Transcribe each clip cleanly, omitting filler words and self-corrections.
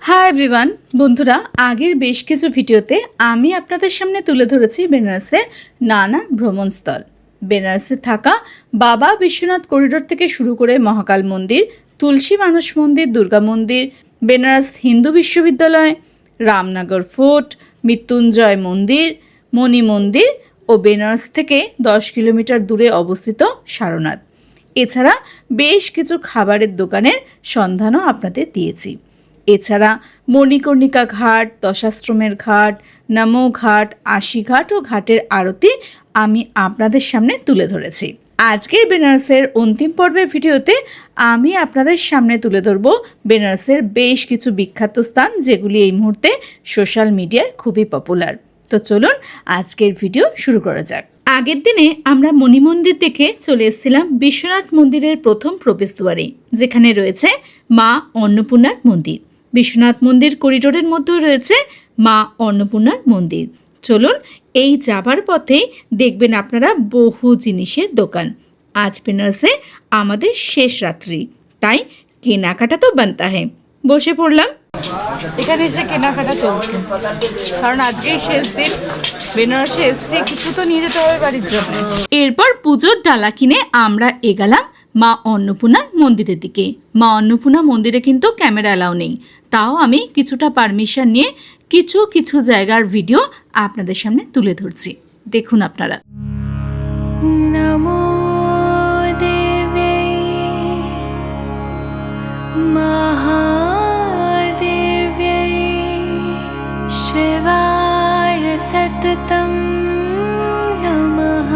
Hi everyone বন্ধুরা, আগের বেশ কিছু ভিডিওতে আমি আপনাদের সামনে তুলে ধরেছি বেনারসের নানা ভ্রমণস্থল। বেনারসে থাকা বাবা বিশ্বনাথ করিডোর থেকে শুরু করে মহাকাল মন্দির, তুলসী মানস মন্দির, দুর্গা মন্দির, বেনারস হিন্দু বিশ্ববিদ্যালয়, রামনগর ফোর্ট, মৃত্যুঞ্জয় মন্দির, মণি মন্দির ও বেনারস থেকে 10 কিলোমিটার দূরে অবস্থিত সারনাথ। এছাড়া বেশ কিছু খাবারের দোকানের সন্ধানও আপনাদের দিয়েছি। এছাড়া মণিকর্ণিকা ঘাট, দশাশ্রমের ঘাট, নমো ঘাট, আশি ঘাট ও ঘাটের আরতি আমি আপনাদের সামনে তুলে ধরেছি। আজকের বেনারসের অন্তিম পর্বের ভিডিওতে আমি আপনাদের সামনে তুলে ধরব বেনারসের বেশ কিছু বিখ্যাত স্থান, যেগুলি এই মুহূর্তে সোশ্যাল মিডিয়ায় খুবই পপুলার। তো চলুন আজকের ভিডিও শুরু করা যাক। আগের দিনে আমরা মণি মন্দির দেখে চলে এসেছিলাম বিশ্বনাথ মন্দিরের প্রথম প্রবেশদ্বারে, যেখানে রয়েছে মা অন্নপূর্ণার মন্দির। বিশ্বনাথ মন্দির করিডোরের মধ্যেও রয়েছে মা অন্নপূর্ণার মন্দির। চলুন এই যাবার পথে দেখবেন আপনারা বহু জিনিসের দোকান। আজ বেনারসে আমাদের শেষ রাত্রি, তাই কেনাকাটা তো বানতা হ্যায়। বসে পড়লাম, এখানে এসে কেনাকাটা চলছে, কারণ আজকেই শেষ দিন। বেনারসে এসছি, কিছু তো নিয়ে যেতে হবে বাড়ির জন্য। এরপর পুজোর ডালা কিনে আমরা এগালাম মা অন্নপূর্ণার মন্দিরের দিকে। মা অন্নপূর্ণা মন্দিরে কিন্তু ক্যামেরা অ্যালাউ নেই, তাও আমি কিছুটা পারমিশন নিয়ে কিছু কিছু জায়গার ভিডিও আপনাদের সামনে তুলে ধরছি, দেখুন আপনারা। নমো দেবে মহাদেবে শিবায় সততম নমঃ।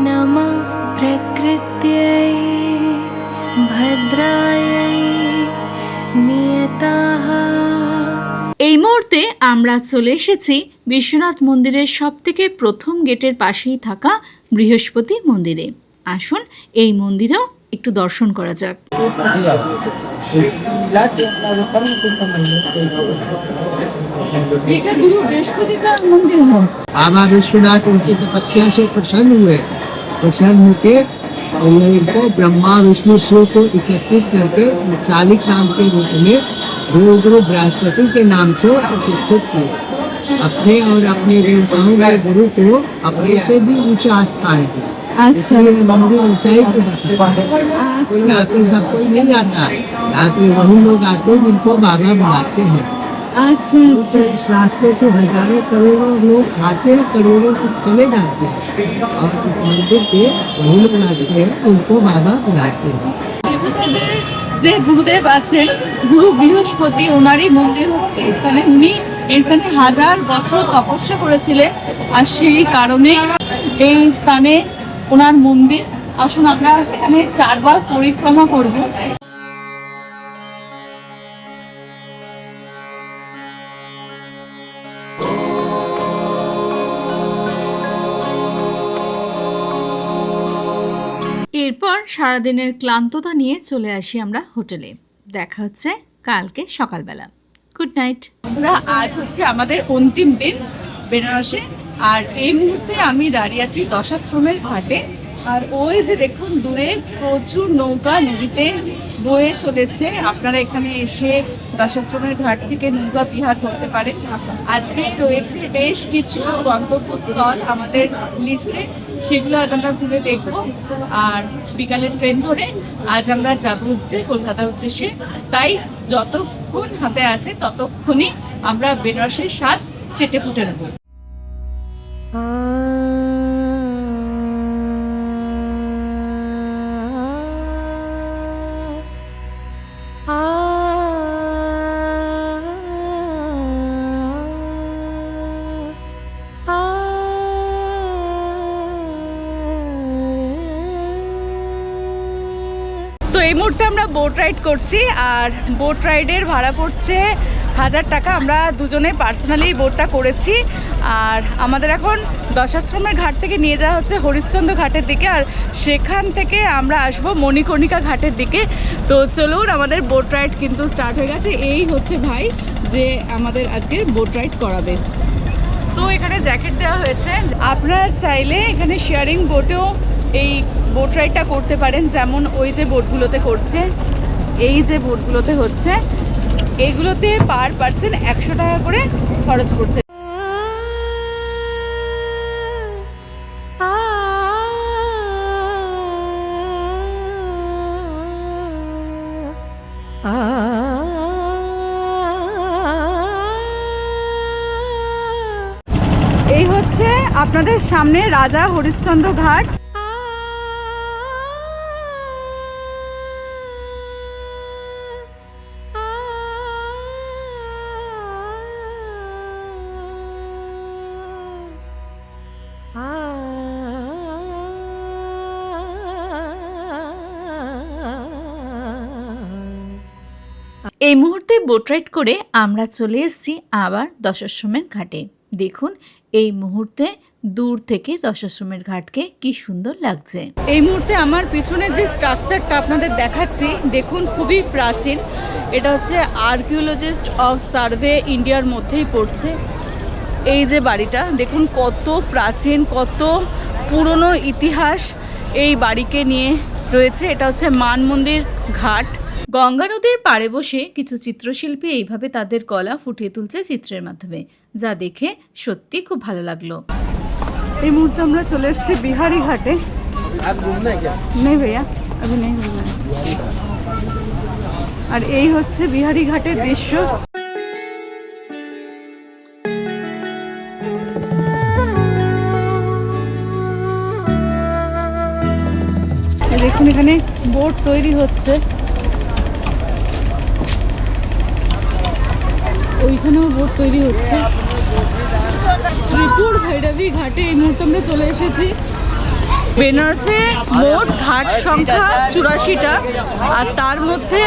নমঃ প্রকৃত্যৈ ভদ্রায় নিয়তাঃ। এই মুহূর্তে আমরা চলে এসেছি বিশ্বনাথ মন্দিরের সবথেকে প্রথম গেটের পাশেই থাকা বৃহস্পতি মন্দিরে। আসুন এই মন্দিরেও একটু দর্শন করা যাক। এটা গুরু বৃহস্পতি का मंदिर है। बाबा विश्वनाथ उनकी तपस्या से प्रसन्न होकर इनको ब्रह्मा विष्णु शिव को एकत्रित करके शालिक नाम के रूप में गुरु बृहस्पति के नाम से प्रतिष्ठित किए। अपने और अपने देवताओं के गुरु को अपने से भी ऊंचा स्थान दिया। इसलिए मंदिर ऊंचाई पे यहाँ पे सब कोई नहीं आता, यहाँ पे वही लोग आते हैं जिनको बाबा बुलाते हैं। अच्छा, इस रास्ते से हजारों करोड़ों लोग आते हैं, करोड़ों को चले जाते हैं, और इस मंदिर पे वही लोग आते हैं उनको बाबा बुलाते हैं। যে গুরুদেব আছেন, গুরু বৃহস্পতি, ওনারই মন্দির হচ্ছে এখানে। উনি এই স্থানে 1000 বছর তপস্যা করেছিলেন, আর সেই কারণে এই স্থানে ওনার মন্দির। আসুন আমরা এখানে 4 বার পরিক্রমা করব। এরপর সারাদিনের ক্লান্ততা নিয়ে চলে আসি আমরা হোটেলে। দেখা হচ্ছে কালকে সকালবেলা। Good night. আমরা আজ হচ্ছে আমাদের অন্তিম দিন বেনারসে, আর এই মুহূর্তে আমি দাঁড়িয়ে আছি দশাশ্রমের ঘাটে। আর ওই যে দেখুন দূরে প্রচুর নৌকা নদীতে বয়ে চলেছে। আপনারা এখানে এসে দশাশ্রমের ঘাট থেকে নৌকা বিহার করতে পারেন। আজকে রয়েছে বেশ কিছু গন্তব্যস্থল আমাদের লিস্টে, সেগুলো আজ আমরা ঘুরে দেখবো। আর বিকালের ট্রেন ধরে আজ আমরা যাবো হচ্ছে কলকাতার উদ্দেশ্যে। তাই যতক্ষণ হাতে আছে ততক্ষণই আমরা বেনারসের স্বাদ চেটে ফুটে নেবো। তো এই মুহূর্তে আমরা বোট রাইড করছি, আর বোট রাইডের ভাড়া পড়ছে 1000 টাকা। আমরা দুজনে পার্সোনালি বোটটা করেছি। আর আমাদের এখন দশাশ্রমের ঘাট থেকে নিয়ে যাওয়া হচ্ছে হরিশ্চন্দ্র ঘাটের দিকে, আর সেখান থেকে আমরা আসবো মণিকর্ণিকা ঘাটের দিকে। তো চলুন, আমাদের বোট রাইড কিন্তু স্টার্ট হয়ে গেছে। এই হচ্ছে ভাই যে আমাদের আজকে বোট রাইড করাবে। তো এখানে জ্যাকেট দেওয়া হয়েছে, আপনারা চাইলে এখানে শেয়ারিং বোটেও এই বোট রাইডটা করতে পারেন, যেমন ওই যে বোটগুলোতে করছে, এই যে বোটগুলোতে হচ্ছে। এগুলোতে পার পার্সন 100 টাকা করে খরচ করছে। এই হচ্ছে আপনাদের সামনে রাজা হরিশ্চন্দ্র ঘাট। এই মুহূর্তে বোট রাইড করে আমরা চলে এসেছি আবার দশাশ্রমের ঘাটে। দেখুন এই মুহূর্তে দূর থেকে দশাশ্রমের ঘাটকে কি সুন্দর লাগছে। এই মুহূর্তে আমার পিছনে যে স্ট্রাকচারটা আপনাদের দেখাচ্ছি, দেখুন খুবই প্রাচীন। এটা হচ্ছে আর্কিওলজিস্ট অফ সার্ভে ইন্ডিয়ার মধ্যেই পড়ছে। এই যে বাড়িটা দেখুন কত প্রাচীন, কত পুরনো ইতিহাস এই বাড়িকে নিয়ে রয়েছে। এটা হচ্ছে মান মন্দির ঘাট। গঙ্গা নদীর পাড়ে বসে কিছু চিত্রশিল্পী এইভাবে তাদের কলা ফুটিয়ে তুলছে চিত্রের মাধ্যমে, যা দেখে সত্যি খুব ভালো লাগলো। এই মুহূর্তে আমরা চলে এসেছি বিহারি ঘাটে। নেই ভাইয়া আবি নেই। আর এই হচ্ছে বিহারি ঘাটের দৃশ্য। দেখুন এখানে বোট তৈরি হচ্ছে, ওইখানেও বোট তৈরি হচ্ছে। ত্রিপুর ভৈরবী ঘাটে এই মুহূর্তে আমরা চলে এসেছি। বেনারসে মোট ঘাট সংখ্যা 84টা, আর তার মধ্যে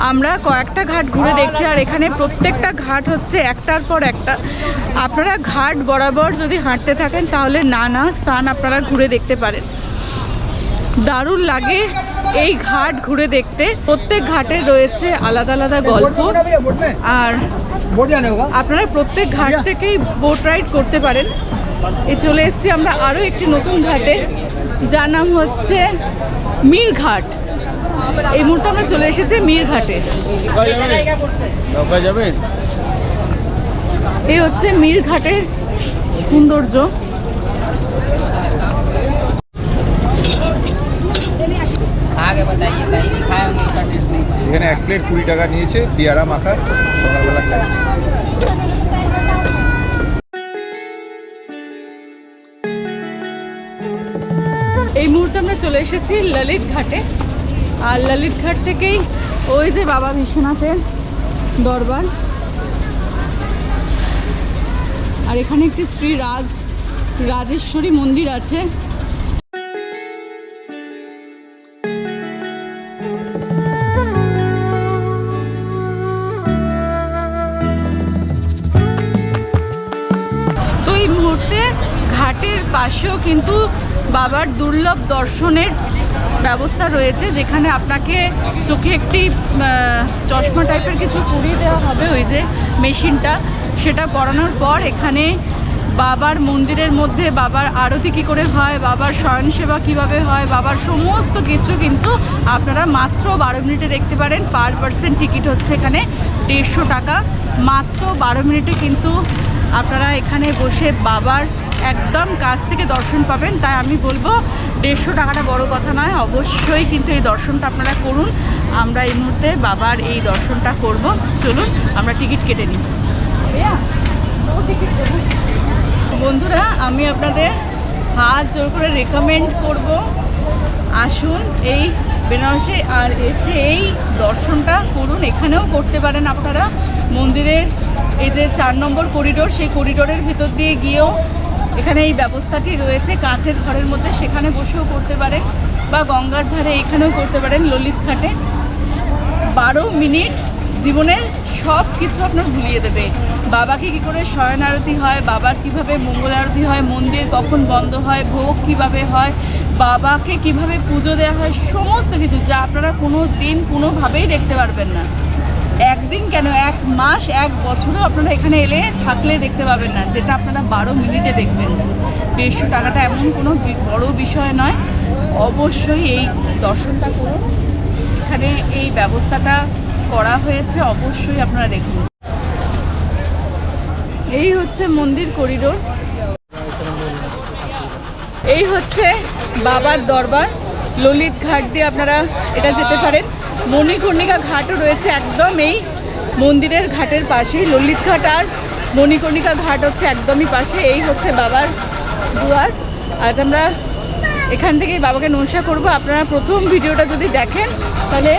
আমরা কয়েকটা ঘাট ঘুরে দেখছি। আর এখানে প্রত্যেকটা ঘাট হচ্ছে একটার পর একটা। আপনারা ঘাট বরাবর যদি হাঁটতে থাকেন তাহলে নানা স্থান আপনারা ঘুরে দেখতে পারেন। দারুণ লাগে এই ঘাট ঘুরে দেখতে। প্রত্যেক ঘাটে রয়েছে আলাদা আলাদা গল্প, আর আপনারা প্রত্যেক ঘাট থেকেই বোট রাইড করতে পারেন। চলে এসেছি আমরা আরও একটি নতুন ঘাটে, যার নাম হচ্ছে মীর ঘাট। এই মুহূর্তে আমরা চলে এসেছি মীর ঘাটে। এই হচ্ছে মীর ঘাটের সৌন্দর্য। এখানে 1 প্লেট 20 টাকা নিয়েছে পেয়ারা মাখা সকালবেলা খাই। এই মুহূর্তে আমরা চলে এসেছি ললিত ঘাটে। আর ললিত ঘাট থেকেই ওই যে বাবা বিশ্বনাথের দরবার, আর এখানে একটি শ্রী রাজেশ্বরী মন্দির আছে। তো এই মুহূর্তে ঘাটের পাশেও কিন্তু বাবার দুর্লভ দর্শনের ব্যবস্থা রয়েছে, যেখানে আপনাকে চোখে একটি চশমা টাইপের কিছু পরিয়ে দেওয়া হবে, ওই যে মেশিনটা, সেটা পরানোর পর এখানে বাবার মন্দিরের মধ্যে বাবার আরতি কী করে হয়, বাবার শয়নসেবা কীভাবে হয়, বাবার সমস্ত কিছু কিন্তু আপনারা মাত্র 12 মিনিটে দেখতে পারেন। পার পার্সন টিকিট হচ্ছে এখানে 150 টাকা। মাত্র 12 মিনিটে কিন্তু আপনারা এখানে বসে বাবার একদম কাছ থেকে দর্শন পাবেন। তাই আমি বলবো 150 টাকাটা বড় কথা নয়, অবশ্যই কিন্তু এই দর্শনটা আপনারা করুন। আমরা এই মুহূর্তে বাবার এই দর্শনটা করব। চলুন আমরা টিকিট কেটে নিই। বন্ধুরা, আমি আপনাদের হাত জোর করে রেকমেন্ড করব, আসুন এই বেনারসে আর এসে এই দর্শনটা করুন। এখানেও করতে পারেন আপনারা। মন্দিরের এই যে 4 নম্বর করিডোর, সেই করিডোরের ভিতর দিয়ে গিয়েও এখানে এই ব্যবস্থাটি রয়েছে কাঁচের ঘরের মধ্যে, সেখানে বসেও করতে পারেন, বা গঙ্গার ধারে এখানেও করতে পারেন ললিত ঘাটে। 12 মিনিট জীবনের সব কিছু আপনার ভুলিয়ে দেবে। বাবাকে কী করে শয়ন আরতি হয়, বাবার কিভাবে মঙ্গল আরতি হয়, মন্দির কখন বন্ধ হয়, ভোগ কিভাবে হয়, বাবাকে কিভাবে পুজো দেওয়া হয়, সমস্ত কিছু যা আপনারা কোনো দিন কোনোভাবেই দেখতে পারবেন না। একদিন কেন, 1 মাস 1 বছরও আপনারা এখানে এলে থাকলে দেখতে পাবেন না, যেটা আপনারা 12 মিনিটে দেখবেন। 150 টাকাটা এমন কোনো বড় বিষয় নয়, অবশ্যই এই দর্শনটা করুন। এখানে এই ব্যবস্থাটা করা হয়েছে অবশ্যই আপনারা দেখুন। এই হচ্ছে মন্দির করিডোর, এই হচ্ছে বাবার দরবার। ললিত ঘাট দিয়ে আপনারা এটা যেতে পারেন। মণিকর্ণিকা ঘাটও রয়েছে একদম এই মন্দিরের ঘাটের পাশেই। ললিত ঘাট আর মণিকর্ণিকা ঘাট হচ্ছে একদমই পাশে। এই হচ্ছে বাবার দুয়ার। আজ আমরা এখান থেকেই বাবাকে নমস্কার করব। আপনারা প্রথম ভিডিওটা যদি দেখেন তাহলে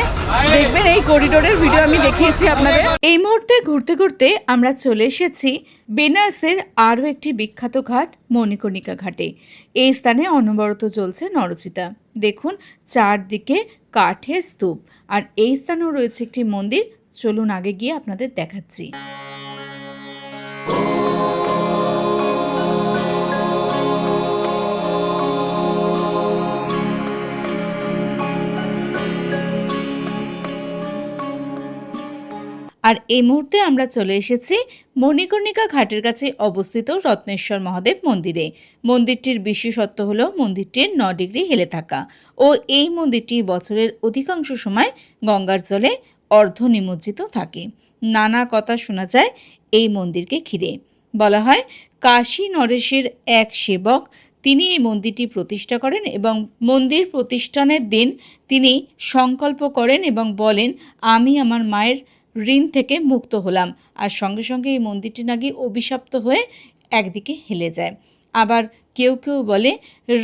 দেখবেন এই করিডোরের ভিডিও আমি দেখিয়েছি আপনাদের। এই মুহূর্তে ঘুরতে ঘুরতে আমরা চলে এসেছি বেনারসের আরও একটি বিখ্যাত ঘাট মণিকর্ণিকা ঘাটে। এই স্থানে অনবরত চলছে নরচিতা। দেখুন চারদিকে কাঠের স্তূপ, আর এই স্থানেও রয়েছে একটি মন্দির। চলুন আগে গিয়ে আপনাদের দেখাচ্ছি। আর এই মুহূর্তে আমরা চলে এসেছি মণিকর্ণিকা ঘাটের কাছে অবস্থিত রত্নেশ্বর মহাদেব মন্দিরে। মন্দিরটির বিশেষত্ব হলো মন্দিরটির 9 ডিগ্রি হেলে থাকা ও এই মন্দিরটি বছরের অধিকাংশ সময় গঙ্গার জলে অর্ধ নিমজ্জিত থাকে। নানা কথা শোনা যায় এই মন্দিরকে ঘিরে। বলা হয় কাশী নরেশের এক সেবক তিনি এই মন্দিরটি প্রতিষ্ঠা করেন এবং মন্দির প্রতিষ্ঠানের দিন তিনি সংকল্প করেন এবং বলেন, আমি আমার মায়ের ঋণ থেকে মুক্ত হলাম। আর সঙ্গে সঙ্গে এই মন্দিরটি নাকি অভিশপ্ত হয়ে একদিকে হেলে যায়। আবার কেউ কেউ বলে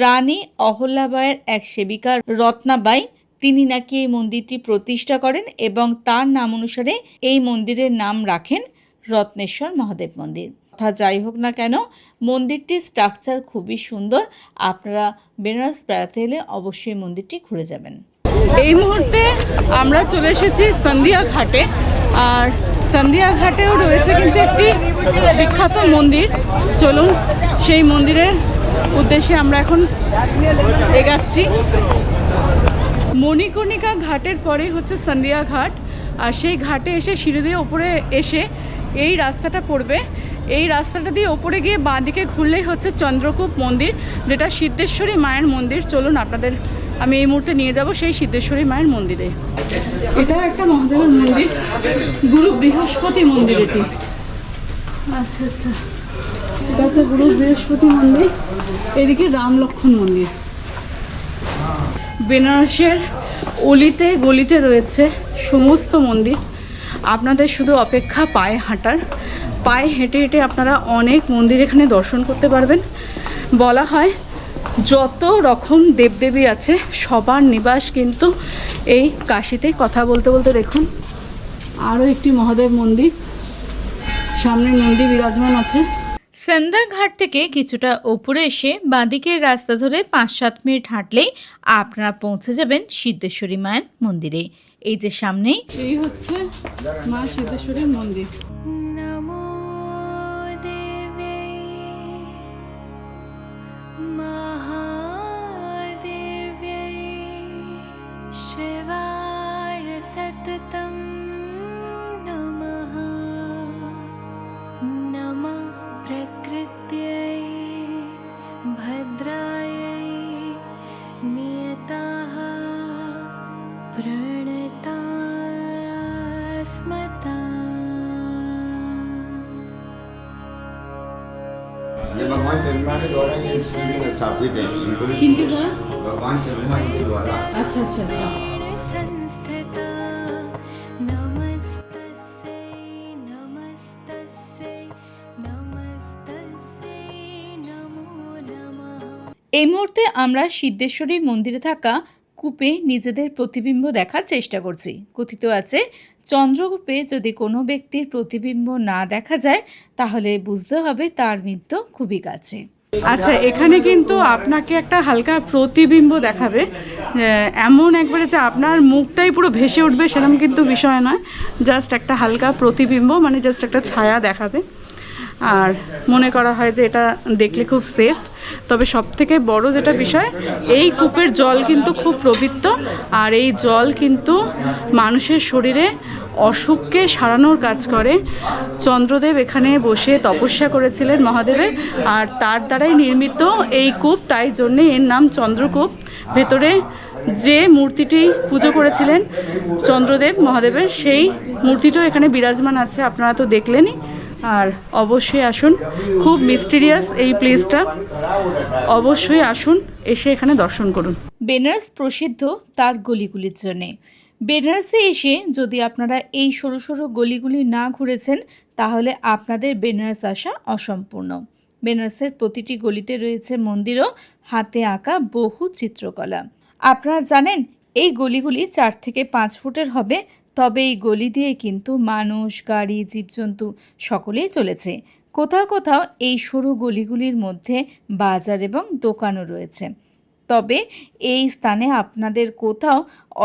রানী অহল্যাবাইয়ের এক সেবিকা রত্নাবাই তিনি নাকি এই মন্দিরটি প্রতিষ্ঠা করেন এবং তার নাম অনুসারে এই মন্দিরের নাম রাখেন রত্নেশ্বর মহাদেব মন্দির। কথা যাই হোক না কেন, মন্দিরটির স্ট্রাকচার খুবই সুন্দর। আপনারা বেনারস বেড়াতে এলে অবশ্যই মন্দিরটি ঘুরে যাবেন। এই মুহূর্তে আমরা চলে এসেছি সন্ধিয়া ঘাটে, আর সন্ধিয়া ঘাটেও রয়েছে কিন্তু একটি বিখ্যাত মন্দির। চলুন সেই মন্দিরের উদ্দেশ্যে আমরা এখন এগাচ্ছি। মণিকর্ণিকা ঘাটের পরে হচ্ছে সন্ধিয়া ঘাট, আর সেই ঘাটে এসে সিঁড়ি দিয়ে ওপরে এসে এই রাস্তাটা পড়বে। এই রাস্তাটা দিয়ে ওপরে গিয়ে বাঁদিকে ঘুরলেই হচ্ছে চন্দ্রকূপ মন্দির, যেটা সিদ্ধেশ্বরী মায়ের মন্দির। চলুন আপনাদের আমি এই মুহূর্তে নিয়ে যাব সেই সিদ্ধেশ্বরী মায়ের মন্দিরে। এটা একটা মহাদেবের মন্দির, গুরু বৃহস্পতি মন্দির এটি। আচ্ছা আচ্ছা, এটা হচ্ছে গুরু বৃহস্পতি মন্দির। এদিকে রাম লক্ষ্মণ মন্দির। বেনারসের অলিতে গলিতে রয়েছে সমস্ত মন্দির। আপনাদের শুধু অপেক্ষা পায়ে হাঁটার। পায়ে হেঁটে হেঁটে আপনারা অনেক মন্দির এখানে দর্শন করতে পারবেন। বলা হয় যত রকম দেবদেবী আছে সবার নিবাস কিন্তু এই কাশীতে। কথা বলতে বলতে দেখুন আরও একটি মহাদেব মন্দির, সামনে নন্দী বিরাজমান আছে। সন্ধ্যা ঘাট থেকে কিছুটা উপরে এসে বাঁদিকের রাস্তা ধরে 5-7 মিনিট হাঁটলেই আপনারা পৌঁছে যাবেন সিদ্ধেশ্বরী মায়ের মন্দিরে। এই যে সামনেই এই হচ্ছে মা সিদ্ধেশ্বরীর মন্দির। नमो देव्यै महादेव्यै शिवाय सततं नमः। नमः प्रकृत्यै भद्रायै नियताः प्रणतास्मता। ये भगवान चंद्रमा के द्वारा ये स्थापित है। किनके द्वारा? भगवान चंद्रमा के द्वारा। अच्छा अच्छा अच्छा। संस्थिता नमस्तस्यै नमस्तस्यै नमस्तस्यै नमो नमः। এই মুহূর্তে আমরা সিদ্ধেশ্বরী মন্দিরে থাকা কূপে নিজেদের প্রতিবিম্ব দেখার চেষ্টা করছি। কথিত আছে চন্দ্রকূপে যদি কোনো ব্যক্তির প্রতিবিম্ব না দেখা যায় তাহলে বুঝতে হবে তার মৃত্যু খুবই কাছে। আচ্ছা, এখানে কিন্তু আপনাকে একটা হালকা প্রতিবিম্ব দেখাবে, এমন একবারে যে আপনার মুখটাই পুরো ভেসে উঠবে সেরকম কিন্তু বিষয় নয়। জাস্ট একটা হালকা প্রতিবিম্ব, মানে জাস্ট একটা ছায়া দেখাবে। আর মনে করা হয় যে এটা দেখলে খুব সেফ। তবে সবথেকে বড় যেটা বিষয়, এই কূপের জল কিন্তু খুব পবিত্র, আর এই জল কিন্তু মানুষের শরীরে অসুখকে সারানোর কাজ করে। চন্দ্রদেব এখানে বসে তপস্যা করেছিলেন মহাদেবের, আর তার দ্বারাই নির্মিত এই কূপ, তাই জন্যে এর নাম চন্দ্রকূপ। ভেতরে যে মূর্তিটি পুজো করেছিলেন চন্দ্রদেব মহাদেবের, সেই মূর্তিটাও এখানে বিরাজমান আছে, আপনারা তো দেখলেনই। আর অবশ্যই আসুন, খুব মিস্টিরিয়াস এই প্লেসটা, অবশ্যই আসুন, এসে এখানে দর্শন করুন। বেনারস প্রসিদ্ধ তার গলিগুলির জন্যে। বেনারসে এসে যদি আপনারা এই সরু সরু গলিগুলি না ঘুরেছেন তাহলে আপনাদের বেনারস আসা অসম্পূর্ণ। বেনারসের প্রতিটি গলিতে রয়েছে মন্দির ও হাতে আঁকা বহু চিত্রকলা। আপনারা জানেন এই গলিগুলি 4 থেকে 5 ফুটের হবে, তবে এই গলি দিয়ে কিন্তু মানুষ, গাড়ি, জীবজন্তু সকলেই চলেছে। কোথাও কোথাও এই সরু গলিগুলির মধ্যে বাজার এবং দোকানও রয়েছে। তবে এই স্থানে আপনাদের কোথাও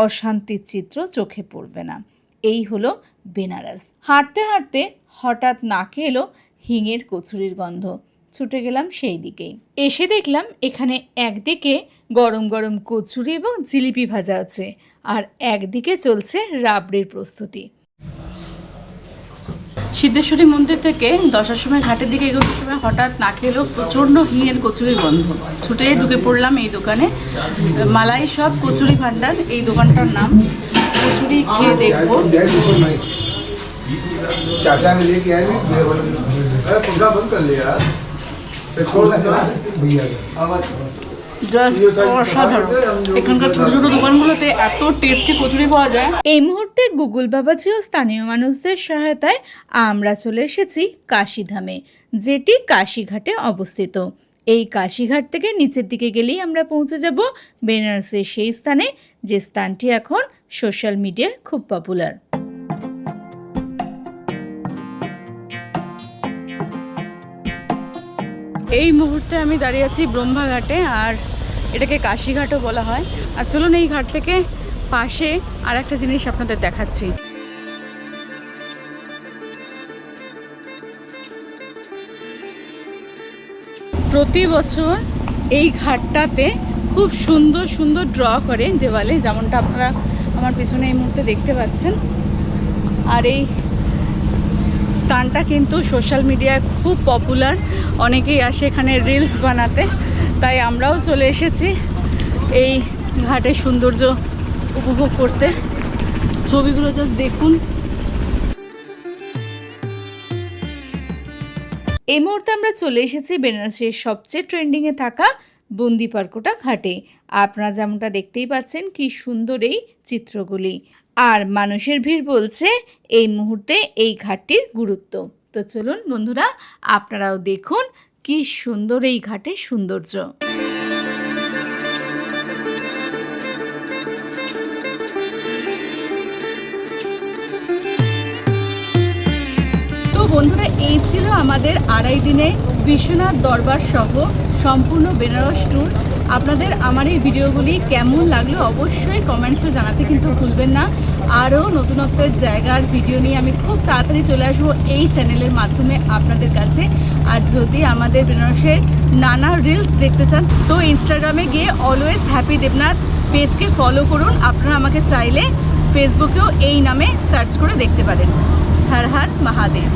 অশান্তির চিত্র চোখে পড়বে না। এই হলো বেনারস। হাঁটতে হাঁটতে হঠাৎ নাকে এলো হিঙের কচুরির গন্ধ। ছুটে গেলাম সেই দিকেই। এসে দেখলাম এখানে একদিকে গরম গরম কচুরি এবং জিলিপি ভাজা আছে, আর একদিকে চলছে রাবড়ির প্রস্তুতি। সিদ্ধেশ্বরী মন্দির থেকে 10টার সময় ঘাটের দিকে এগোনোর সময় হঠাৎ নাকে এলো প্রচণ্ড হিঙের কচুরির গন্ধ। ছুটে ঢুকে পড়লাম এই দোকানে, মালাই সব কচুরি ভান্ডার এই দোকানটার নাম। কচুরি খেয়ে দেখবো। चाचा ने लेके आए पंखा बंद कर लिया भैया জাস্ট অসাধারণ। এখানকার ছোট ছোট দোকানগুলোতে এত টেস্টি কচুরি পাওয়া যায়। এই মুহূর্তে গুগল বাবাজি ও স্থানীয় মানুষদের সহায়তায় আমরা চলে এসেছি কাশীধামে, যেটি কাশীঘাটে অবস্থিত। এই কাশীঘাট থেকে নিচের দিকে গেলেই আমরা পৌঁছে যাব বেনারসের সেই স্থানে, যে স্থানটি এখন সোশ্যাল মিডিয়ায় খুব পপুলার। এই মুহূর্তে আমি দাঁড়িয়ে আছি ব্রহ্মাঘাটে, আর এটাকে কাশীঘাটও বলা হয়। আর চলুন এই ঘাট থেকে পাশে আর একটা জিনিস আপনাদের দেখাচ্ছি। প্রতি বছর এই ঘাটটাতে খুব সুন্দর সুন্দর ড্র করে দেওয়ালে, যেমনটা আপনারা আমার পিছনে এই মুহূর্তে দেখতে পাচ্ছেন। আর এই স্থানটা কিন্তু সোশ্যাল মিডিয়ায় খুব পপুলার, অনেকেই আসে এখানে রিলস বানাতে। তাই আমরাও চলে এসেছি এই ঘাটের সৌন্দর্য উপভোগ করতে। ছবিগুলো জাস্ট দেখুন। এই মুহূর্তে আমরা চলে এসেছি বেনারসের সবচেয়ে ট্রেন্ডিংয়ে থাকা বন্দিপারকোটা ঘাটে। আপনারা যেমনটা দেখতেই পাচ্ছেন কি সুন্দর এই চিত্রগুলি, আর মানুষের ভিড় বলছে এই মুহূর্তে এই ঘাটটির গুরুত্ব। তো চলুন বন্ধুরা, আপনারাও দেখুন কি সুন্দর এই ঘাটের সৌন্দর্য। তো বন্ধুরা, এই ছিল আমাদের 2.5 দিনে বিশ্বনাথ দরবার সহ সম্পূর্ণ বেনারস ট্যুর। আপনাদের আমার এই ভিডিওগুলি কেমন লাগলো অবশ্যই কমেন্টসে জানাতে কিন্তু ভুলবেন না। আরও নতুনত্বের জায়গার ভিডিও নিয়ে আমি খুব তাড়াতাড়ি চলে আসবো এই চ্যানেলের মাধ্যমে আপনাদের কাছে। আর যদি আমাদের বেনারসের নানা রিলস দেখতে চান তো ইনস্টাগ্রামে গিয়ে অলওয়েজ হ্যাপি দেবনাথ পেজকে ফলো করুন। আপনারা আমাকে চাইলে ফেসবুকেও এই নামে সার্চ করে দেখতে পারেন। হর হর মহাদেব।